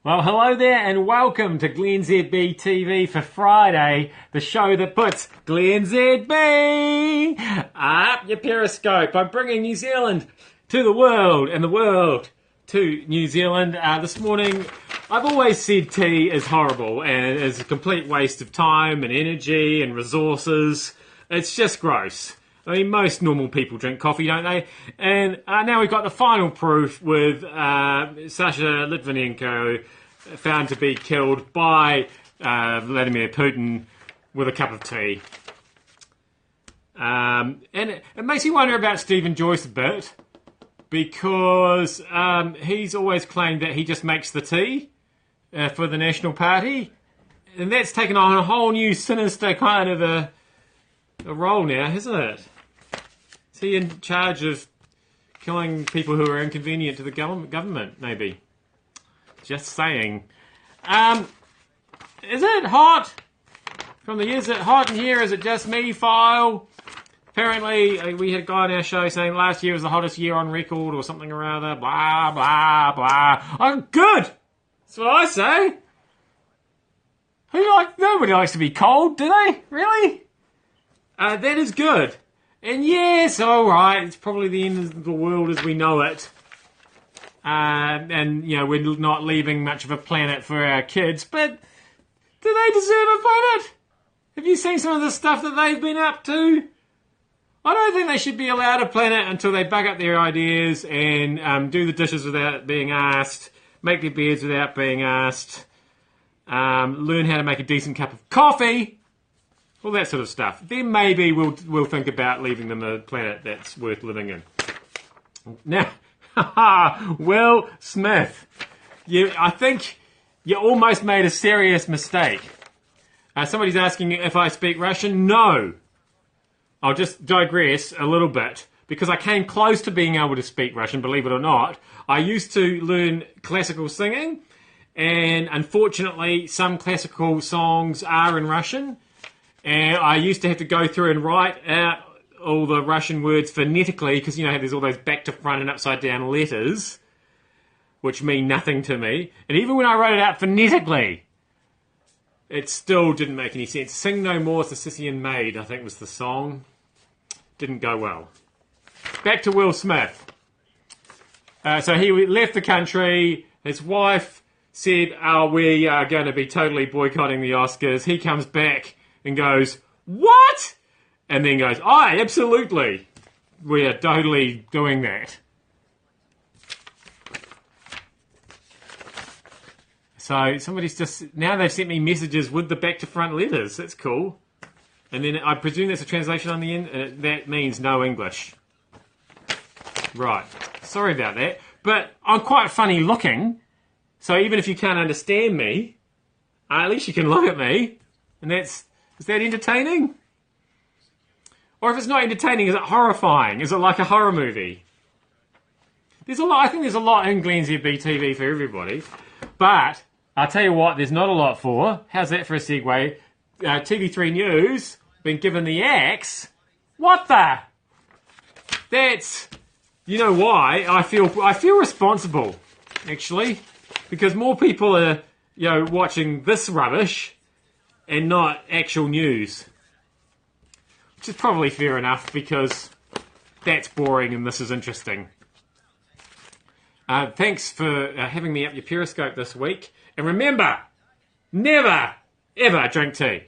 Well, hello there and welcome to glennzb TV for Friday, the show that puts glennzb up your Periscope. I'm bringing New Zealand to the world and the world to New Zealand. This morning, I've always said tea is horrible and is a complete waste of time and energy and resources. It's just gross. I mean, most normal people drink coffee, don't they? And now we've got the final proof with Sasha Litvinenko found to be killed by Vladimir Putin with a cup of tea. And it makes me wonder about Stephen Joyce a bit, because he's always claimed that he just makes the tea for the National Party. And that's taken on a whole new sinister kind of a role now, hasn't it? Is he in charge of killing people who are inconvenient to the government, maybe? Just saying. Is it hot? Is it hot in here? Is it just me, File? Apparently, we had a guy on our show saying last year was the hottest year on record or something or other. Blah, blah, blah. Oh, good! That's what I say. Nobody likes to be cold, do they? Really? That is good. And yes, alright, it's probably the end of the world as we know it. And, you know, we're not leaving much of a planet for our kids, but do they deserve a planet? Have you seen some of the stuff that they've been up to? I don't think they should be allowed a planet until they bug up their ideas and do the dishes without being asked, make their beds without being asked, learn how to make a decent cup of coffee. All that sort of stuff. Then maybe we'll think about leaving them a planet that's worth living in. Now, Will Smith, I think you almost made a serious mistake. Somebody's asking if I speak Russian. No. I'll just digress a little bit, because I came close to being able to speak Russian, believe it or not. I used to learn classical singing, and unfortunately some classical songs are in Russian. And I used to have to go through and write out all the Russian words phonetically, because, you know, there's all those back to front and upside down letters, which mean nothing to me. And even when I wrote it out phonetically, it still didn't make any sense. Sing No More, It's a Scythian Maid, I think was the song. Didn't go well. Back to Will Smith. So he left the country. His wife said, we are going to be totally boycotting the Oscars. He comes back and goes, what? And then goes, absolutely. We are totally doing that. So somebody's now they've sent me messages with the back to front letters. That's cool. And then I presume there's a translation on the end. That means no English. Right. Sorry about that. But I'm quite funny looking. So even if you can't understand me, at least you can look at me. And is that entertaining? Or if it's not entertaining, is it horrifying? Is it like a horror movie? I think there's a lot in glennzb TV for everybody. But I'll tell you what, there's not a lot for. How's that for a segue? TV3 News, been given the axe. What the? You know why? I feel responsible, actually. Because more people are, watching this rubbish and not actual news. Which is probably fair enough, because that's boring and this is interesting. Thanks for having me up your Periscope this week. And remember, never, ever drink tea.